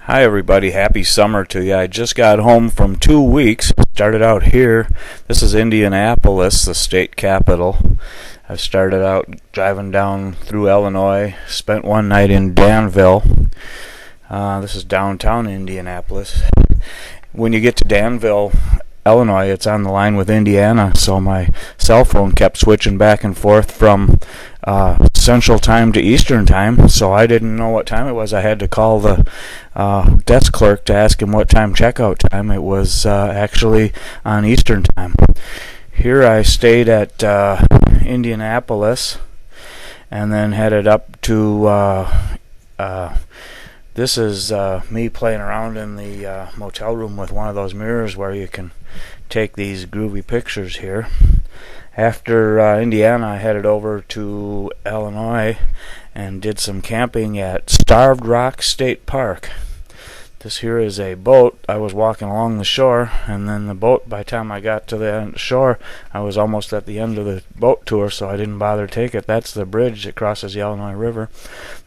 Hi everybody, happy summer to you. I just got home from 2 weeks. Started out here. This is Indianapolis, the state capital. I started out driving down through Illinois, spent one night in Danville. This is downtown Indianapolis. When you get to Danville, Illinois, it's on the line with Indiana, so my cell phone kept switching back and forth from Central Time to Eastern Time, so I didn't know what time it was. I had to call the desk clerk to ask him what time checkout time. It was actually on Eastern Time. Here I stayed at Indianapolis and then headed up to this is me playing around in the motel room with one of those mirrors where you can take these groovy pictures here. After Indiana, I headed over to Illinois and did some camping at Starved Rock State Park. This here is a boat. I was walking along the shore, and then the boat, by the time I got to the shore, I was almost at the end of the boat tour, so I didn't bother to take it. That's the bridge that crosses the Illinois River.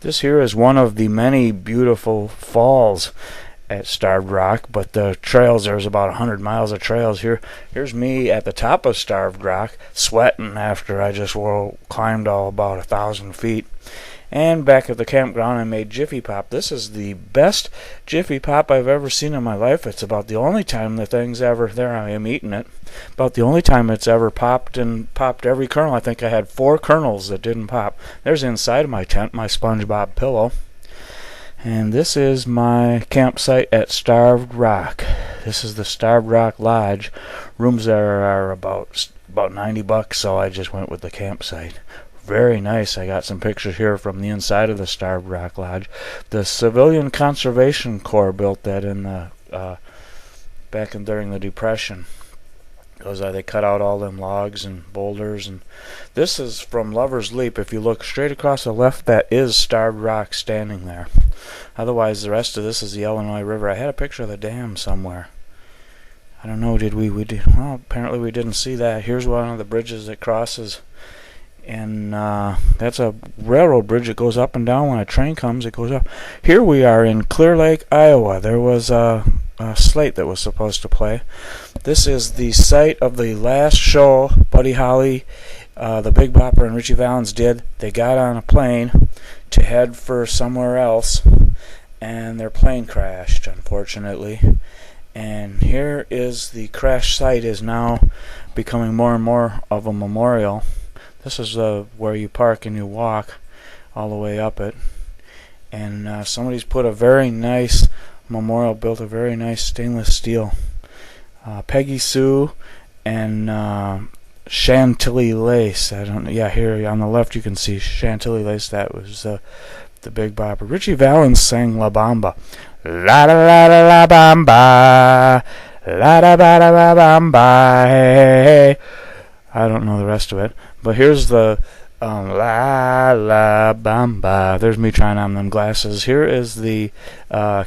This here is one of the many beautiful falls at Starved Rock, but the trails, there's about 100 miles of trails here. Here's me at the top of Starved Rock, sweating after I just climbed about 1,000 feet. And back at the campground, I made Jiffy Pop. This is the best Jiffy Pop I've ever seen in my life. It's about the only time the thing's ever, there I am eating it, about the only time it's ever popped and popped every kernel. I think I had 4 kernels that didn't pop. There's inside of my tent, my SpongeBob pillow. And this is my campsite at Starved Rock. This is the Starved Rock Lodge. Rooms there are about $90, so I just went with the campsite. Very nice. I got some pictures here from the inside of the Starved Rock Lodge. The Civilian Conservation Corps built that in the during the Depression. They cut out all them logs and boulders, and this is from Lover's Leap. If you look straight across the left, that is Starved Rock standing there. Otherwise, the rest of this is the Illinois River. I had a picture of the dam somewhere. I don't know, did we did? Well, apparently we didn't see that. Here's one of the bridges that crosses, and that's a railroad bridge that goes up and down. When a train comes, it goes up. Here we are in Clear Lake, Iowa. There was a slate that was supposed to play. This is the site of the last show Buddy Holly, the Big Bopper, and Richie Valens did. They got on a plane to head for somewhere else, and their plane crashed, unfortunately. And here is the crash site, is now becoming more and more of a memorial. This is where you park and you walk all the way up it. And somebody's put a very nice memorial, built a very nice stainless steel. Peggy Sue and Chantilly Lace. Here on the left you can see Chantilly Lace. That was the Big Bopper. Richie Valens sang La Bamba. La da la da la bamba. La da ba da ba bamba. Hey, hey. I don't know the rest of it, but here's the La La Bamba. There's me trying on them glasses. Here is the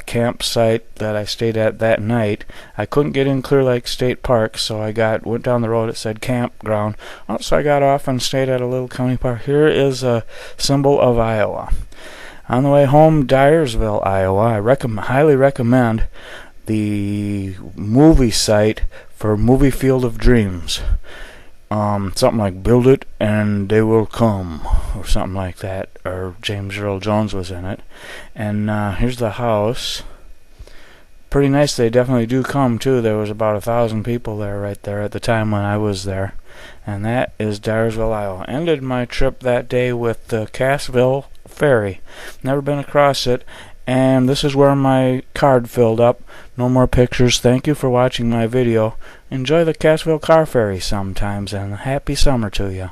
campsite that I stayed at that night. I couldn't get in Clear Lake State Park, so I went down the road. It said campground. So I got off and stayed at a little county park. Here is a symbol of Iowa. On the way home, Dyersville, Iowa. I highly recommend the movie site for Movie Field of Dreams. Something like Build It and They Will Come, or something like that, or James Earl Jones was in it. And here's the house. Pretty nice. They definitely do come too. There was about 1,000 people there right there at the time when I was there. And that is Dyersville, Iowa. Ended my trip that day with the Cassville Ferry. Never been across it. And this is where my card filled up. No more pictures. Thank you for watching my video. Enjoy the Cassville car ferry sometimes, and happy summer to you.